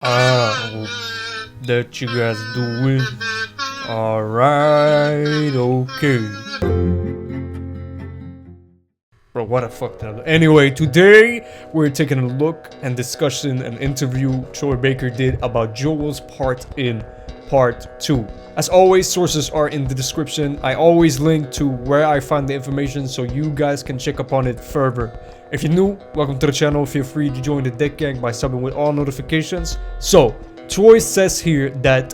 That you guys doing? Alright, okay. Bro, what a fuck that. Anyway, today we're taking a look and discussing an interview Troy Baker did about Joel's part in part 2. As always, sources are in the description. I always link to where I find the information so you guys can check upon it further. If you're new, welcome to the channel. Feel free to join the Deck Gang by subbing with all notifications. So, Troy says here that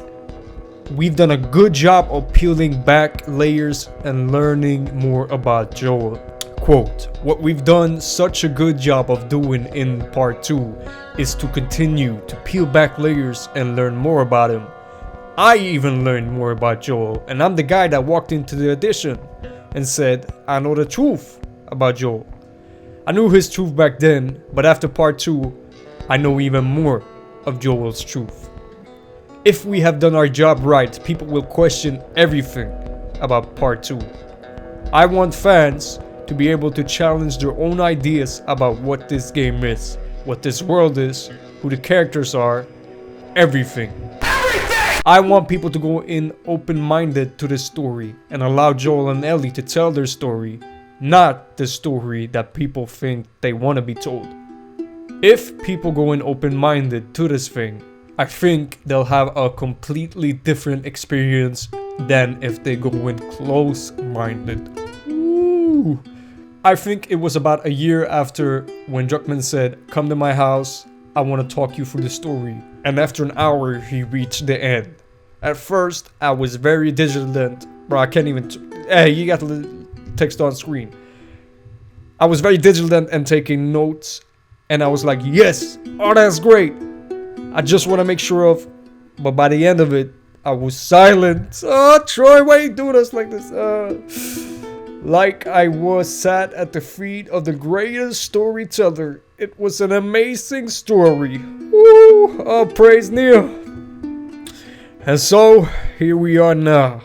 we've done a good job of peeling back layers and learning more about Joel. Quote, what we've done such a good job of doing in part 2 is to continue to peel back layers and learn more about him. I even learned more about Joel, and I'm the guy that walked into the audition and said, I know the truth about Joel. I knew his truth back then, but after part 2, I know even more of Joel's truth. If we have done our job right, people will question everything about part 2. I want fans to be able to challenge their own ideas about what this game is, what this world is, who the characters are, everything. I want people to go in open-minded to the story and allow Joel and Ellie to tell their story, not the story that people think they want to be told. If people go in open-minded to this thing, I think they'll have a completely different experience than if they go in close-minded. Ooh. I think it was about a year after when Druckmann said, come to my house, I want to talk you through the story. And after an hour, he reached the end. At first, I was very diligent. Bro, I can't even... Hey, you got the text on screen. I was very diligent and taking notes. And I was like, yes! Oh, that's great! I just want to make sure of... But by the end of it, I was silent. Oh, Troy, why are you doing us like this? Like I was sat at the feet of the greatest storyteller. It was an amazing story. Woo! Oh, praise Neil. And so, here we are now.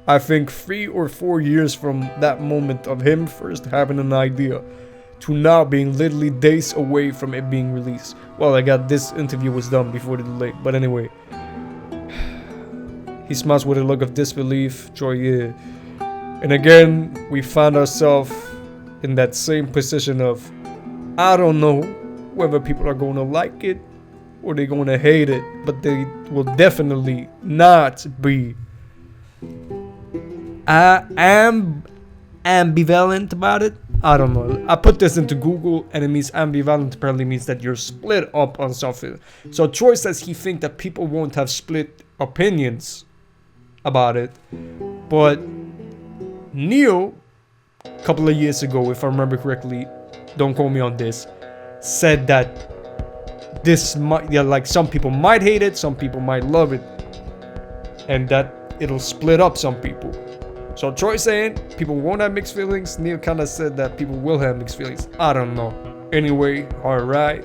I think 3 or 4 years from that moment of him first having an idea to now being literally days away from it being released. Well, I got this interview was done before the delay, but anyway. He smiles with a look of disbelief. Troy, yeah. And again, we found ourselves in that same position of, I don't know whether people are going to like it or they're going to hate it, but they will definitely not be ambivalent about it. I don't know. I put this into Google and it means ambivalent apparently means that you're split up on something. So Troy says he thinks that people won't have split opinions about it, but Neil, a couple of years ago, if I remember correctly, don't quote me on this, said that this might, yeah, like some people might hate it, some people might love it, and that it'll split up some people. So Troy saying people won't have mixed feelings. Neil kind of said that people will have mixed feelings. I don't know. Anyway, alright.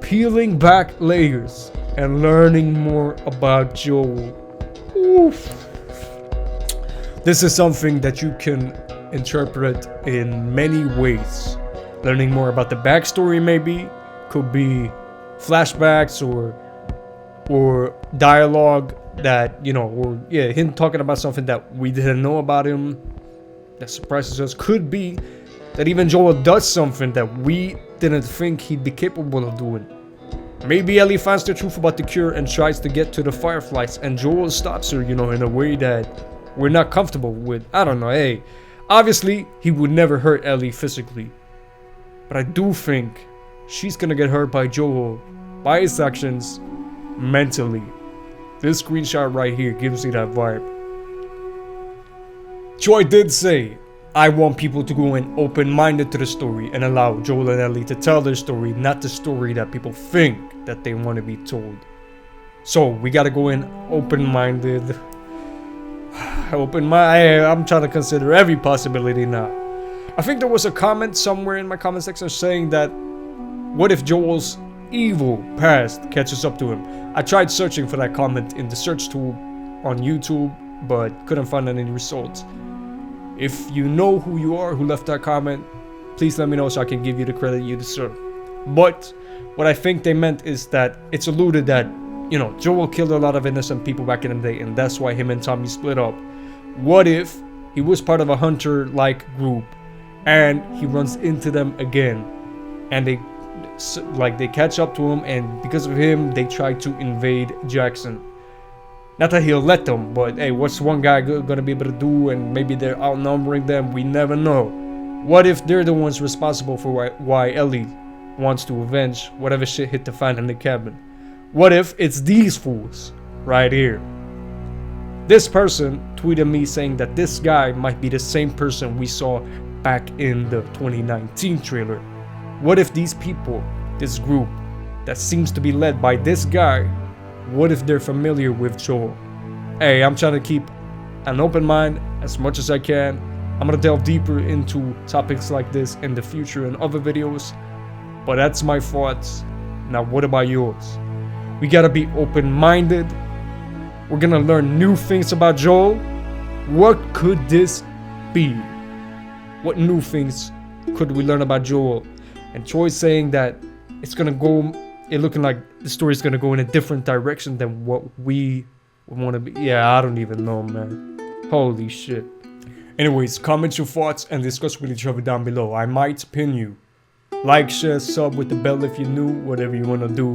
Peeling back layers and learning more about Joel. Oof. This is something that you can interpret in many ways. Learning more about the backstory maybe, could be flashbacks or dialogue that, you know, or yeah, him talking about something that we didn't know about him that surprises us. Could be that even Joel does something that we didn't think he'd be capable of doing. Maybe Ellie finds the truth about the cure and tries to get to the Fireflies and Joel stops her, you know, in a way that we're not comfortable with. I don't know, hey. Obviously, he would never hurt Ellie physically. But I do think she's gonna get hurt by Joel, by his actions, mentally. This screenshot right here gives you that vibe. Troy did say, I want people to go in open-minded to the story and allow Joel and Ellie to tell their story, not the story that people think that they want to be told. So, we gotta go in open-minded. I'm trying to consider every possibility now. I think there was a comment somewhere in my comment section saying that, what if Joel's evil past catches up to him? I tried searching for that comment in the search tool on YouTube, but couldn't find any results. If you know who you are who left that comment, please let me know so I can give you the credit you deserve. But what I think they meant is that it's alluded that, you know, Joel killed a lot of innocent people back in the day, and that's why him and Tommy split up. What if he was part of a hunter-like group, and he runs into them again, and they catch up to him, and because of him, they try to invade Jackson. Not that he'll let them, but hey, what's one guy gonna be able to do? And maybe they're outnumbering them. We never know. What if they're the ones responsible for why Ellie wants to avenge whatever shit hit the fan in the cabin? What if it's these fools right here? This person tweeted me saying that this guy might be the same person we saw back in the 2019 trailer. What if these people, this group that seems to be led by this guy, what if they're familiar with Joel? Hey, I'm trying to keep an open mind as much as I can. I'm gonna delve deeper into topics like this in the future in other videos, but that's my thoughts. Now, what about yours? We gotta be open-minded. We're gonna learn new things about Joel. What could this be? What new things could we learn about Joel? And Troy's saying that it's looking like the story's gonna go in a different direction than what we want to be. Yeah, I don't even know, man. Holy shit. Anyways, comment your thoughts and discuss with each other down below. I might pin you. Like, share, sub with the bell if you're new, whatever you want to do.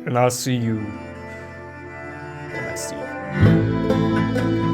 And I'll see you when I see you.